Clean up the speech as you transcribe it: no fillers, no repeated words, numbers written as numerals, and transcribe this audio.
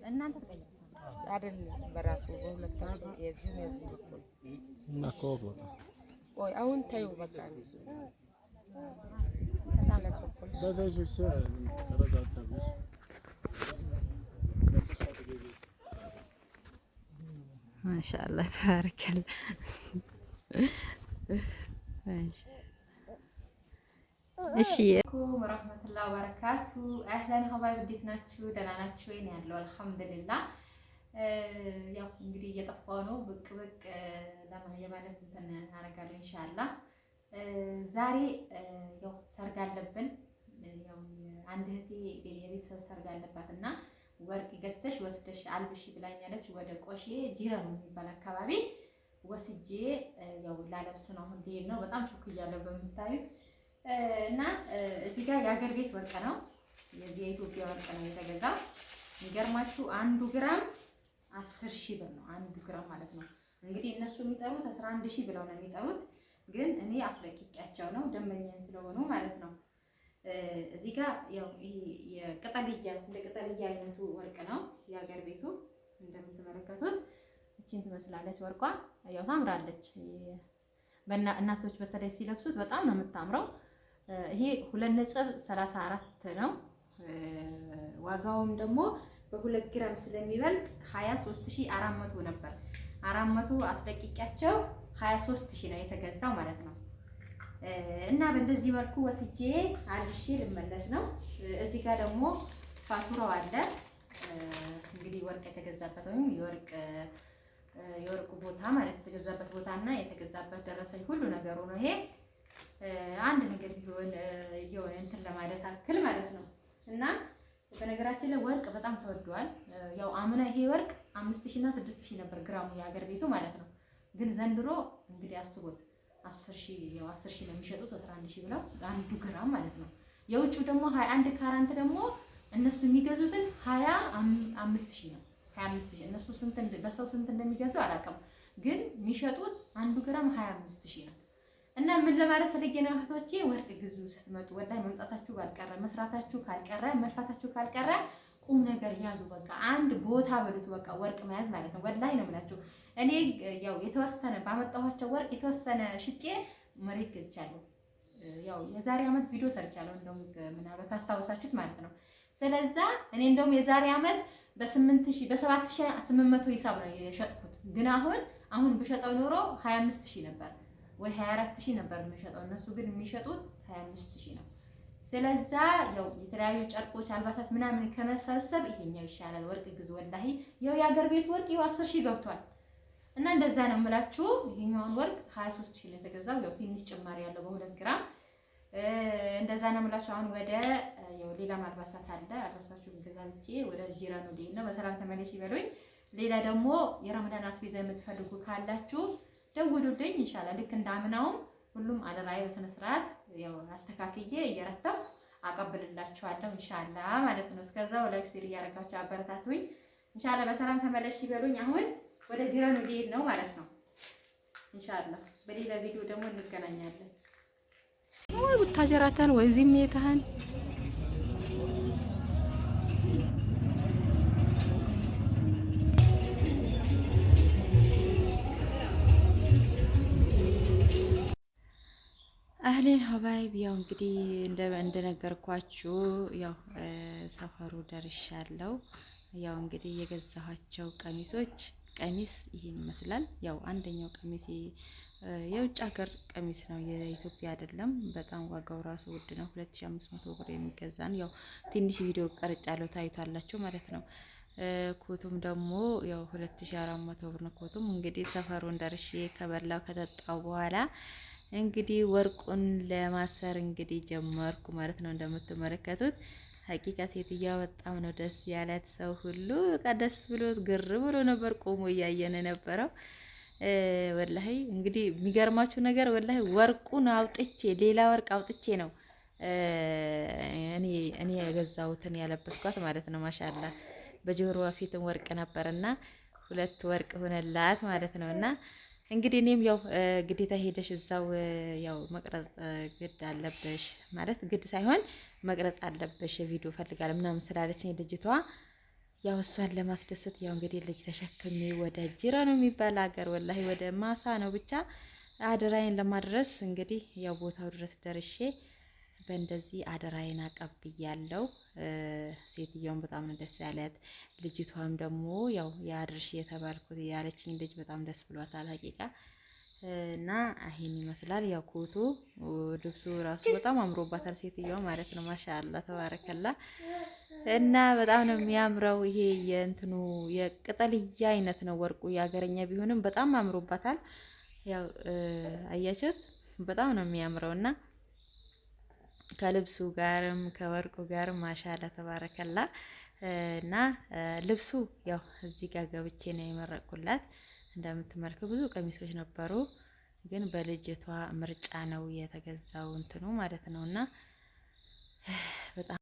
እናንተ ትቀይሩታል አይደል? በራሱ በሁለታቸው የዚህ በኩል እና ኮኮ ቆይ አሁን ታዩ በቃ በደጆች ተረጋግተሽ ማሻአላህ ተባረከል እሺ ወራህመቱላሂ ወበረካቱ አህለን ሀባይብ እንዴት ናችሁ? ደህና ናችሁ ወይ? ነው ያለው አልሐምዱሊላህ። ያው እንግዲህ እየጠፋው ነው ብቅ የማለት እንትን አደርጋለሁ ኢንሻአላህ። ዛሬ ያው ሰርግ አለብን። ያው አንድ እህቴ የቤተሰብ ሰርግ አለባትና ወርቅ ገዝተሽ ወስደሽ አልብሽ ብላኛለች። ወደ ቆሼ ጂራን የሚባል አካባቢ ወስጄ ያው ላለብስ ነው። አሁን ልሄድ ነው። በጣም ሾክያለሁ በምታዩት እና እዚህ ጋር የሀገር ቤት ወርቅ ነው። የዚህ የኢትዮጵያ ወርቅ ነው የተገዛው። የሚገርማችሁ 1 ግራም 10,000 ብር ነው። 1 ግራም ማለት ነው። እንግዲህ እነሱ የሚጠሩት 11,000 ብለው ነው የሚጠሩት፣ ግን እኔ አስለቅቄያቸው ነው ደንበኛም ስለሆኑ ማለት ነው። እዚህ ጋር ያው ይሄ የቅጠልያ እንደ ቅጠልያ አይነቱ ወርቅ ነው የሀገር ቤቱ። እንደምትመለከቱት እቺን ትመስላለች ወርቋ። ያው ታምራለች። እናቶች በተለይ ሲለብሱት በጣም ነው የምታምረው። ይሄ 2.34 ነው። ዋጋውም ደግሞ በ2 ግራም ስለሚበልጥ 23400 ነበር። 400 አስለቅቄያቸው 23000 ነው የተገዛው ማለት ነው። እና በእንደዚህ መልኩ ወስጄ አልብሼ ልመለስ ነው። እዚህ ጋር ደግሞ ፋቱራው አለ። እንግዲህ ወርቅ የተገዛበት ወይም የወርቁ ቦታ ማለት የተገዛበት ቦታና የተገዛበት ደረሰኝ ሁሉ ነገሩ ነው። ይሄ አንድ ነገር ቢሆን የሆነ እንትን ለማለት አክል ማለት ነው። እና በነገራችን ላይ ወርቅ በጣም ተወዷል። ያው አምና ይሄ ወርቅ 5000 እና 6000 ነበር ግራሙ የሀገር ቤቱ ማለት ነው። ግን ዘንድሮ እንግዲህ አስቡት 10,000 ያው 10,000 ነው የሚሸጡት 11,000 ብለው 1 ግራም ማለት ነው። የውጭ ደግሞ 21 ካራንት ደግሞ እነሱ የሚገዙትን 25,000 ነው። 25,000 እነሱ በሰው ስንት እንደሚገዙ አላውቅም፣ ግን የሚሸጡት 1 ግራም 25,000 ነው። እና ምን ለማለት ፈልጌ ነው እህቶቼ፣ ወርቅ ግዙ ስትመጡ። ወላሂ መምጣታችሁ ካልቀረ መስራታችሁ ካልቀረ መልፋታችሁ ካልቀረ ቁም ነገር ያዙ። በቃ አንድ ቦታ በሉት። በቃ ወርቅ መያዝ ማለት ነው። ወላሂ ነው የምላችሁ። እኔ ያው የተወሰነ ባመጣኋቸው ወርቅ የተወሰነ ሽጬ መሬት ገዝቻለሁ። ያው የዛሬ አመት ቪዲዮ ሰርቻለሁ እንደውም ምናልባት ካስታወሳችሁት ማለት ነው። ስለዛ እኔ እንደውም የዛሬ አመት በ7,800 ሂሳብ ነው የሸጥኩት። ግን አሁን በሸጠው ኖሮ 25,000 ነበር ወይ 24,000 ነበር የሚሸጠው። እነሱ ግን የሚሸጡት 25,000 ነው። ስለዛ ያው የተለያዩ ጨርቆች፣ አልባሳት ምናምን ከመሰብሰብ ይሄኛው ይሻላል። ወርቅ ግዙ ወላሂ። ያው የሀገር ቤት ወርቅ ያው 10,000 ገብቷል። እና እንደዛ ነው የምላችሁ። ይሄኛውን ወርቅ 23,000 ነው የተገዛው። ያው ትንሽ ጭማሪ ያለው በ2 ግራም እንደዛ ነው የምላችሁ። አሁን ወደ ያው ሌላም አልባሳት አለ። አልባሳችሁን ገዛዝቼ ወደ ጂራኑ ዴል ነው። በሰላም ተመለሽ ይበሉኝ። ሌላ ደግሞ የረመዳን አስቤዛ የምትፈልጉ ካላችሁ ደውሉልኝ ኢንሻአላህ። ልክ እንዳምናውም ሁሉም አደራዬ በስነ ስርዓት ያው አስተካክዬ እየረተብ አቀብልላችኋለሁ ኢንሻአላህ ማለት ነው። እስከዛው ላይክ ሼር እያደረጋችሁ አበረታቱኝ ኢንሻአላህ። በሰላም ተመለሽ ይበሉኝ። አሁን ወደ ጂራኑ ዴል ነው ማለት ነው ኢንሻአላህ። በሌላ ቪዲዮ ደግሞ እንገናኛለን። ወይ ቡታጀራታን ወይ ዚሜታን አህሌን ሀባይብ ያው እንግዲህ እንደነገርኳችሁ ያው ሰፈሩ ደርሻለሁ። ያው እንግዲህ የገዛኋቸው ቀሚስ ይሄን ይመስላል። ያው አንደኛው ቀሚስ የውጭ ሀገር ቀሚስ ነው፣ የኢትዮጵያ አይደለም። በጣም ዋጋው ራሱ ውድ ነው፣ 2500 ብር የሚገዛን። ያው ትንሽ ቪዲዮ ቀርጫለሁ ታይቷላችሁ ማለት ነው። ኮቱም ደግሞ ያው 2400 ብር ነው ኮቱም። እንግዲህ ሰፈሩን ደርሼ ከበላው ከጠጣው በኋላ እንግዲህ ወርቁን ለማሰር እንግዲህ ጀመርኩ ማለት ነው። እንደምትመለከቱት ሀቂቃ ሴትዮዋ በጣም ነው ደስ ያላት። ሰው ሁሉ በቃ ደስ ብሎት ግር ብሎ ነበር ቆሞ እያየን ነበረው። ወላሂ እንግዲህ የሚገርማችሁ ነገር ወላሂ ወርቁን አውጥቼ ሌላ ወርቅ አውጥቼ ነው እኔ የገዛሁትን ያለበስኳት ማለት ነው። ማሻአላ በጆሮዋ ፊትም ወርቅ ነበርና 2 ወርቅ ሆነላት ማለት ነውና እንግዲህ እኔም ያው ግዴታ ሄደሽ እዛው ያው መቅረጽ ግድ አለበሽ ማለት ግድ ሳይሆን መቅረጽ አለበሽ ቪዲዮ ፈልጋለሁ ምናምን ስላለችኝ ልጅቷ ያው እሷን ለማስደሰት ያው እንግዲህ ልጅ ተሸክሜ ወደ ጅራ ነው የሚባል ሀገር ወላሂ ወደ ማሳ ነው ብቻ አደራዬን ለማድረስ እንግዲህ ያው ቦታው ድረስ ደርሼ በእንደዚህ አደራዬን አቀብያለሁ። ሴትዮዋን በጣም ነው ደስ ያላት። ልጅቷም ደግሞ ያው ያድርሽ የተባልኩት ያለችኝ ልጅ በጣም ደስ ብሏታል ሀቂቃ። እና ይሄን ይመስላል ያው ኮቱ ልብሱ ራሱ በጣም አምሮባታል ሴትዮዋ ማለት ነው። ማሻአላ ተባረከላ። እና በጣም ነው የሚያምረው። ይሄ የእንትኑ የቅጠልያ አይነት ነው ወርቁ የሀገረኛ ቢሆንም በጣም አምሮባታል። ያው አያችሁት በጣም ነው የሚያምረው እና ከልብሱ ጋርም ከወርቁ ጋርም ማሻአላ ተባረከላ። እና ልብሱ ያው እዚህ ጋር ገብቼ ነው የመረቅኩላት። እንደምትመለከቱ ብዙ ቀሚሶች ነበሩ፣ ግን በልጅቷ ምርጫ ነው የተገዛው እንትኑ ማለት ነውና በጣም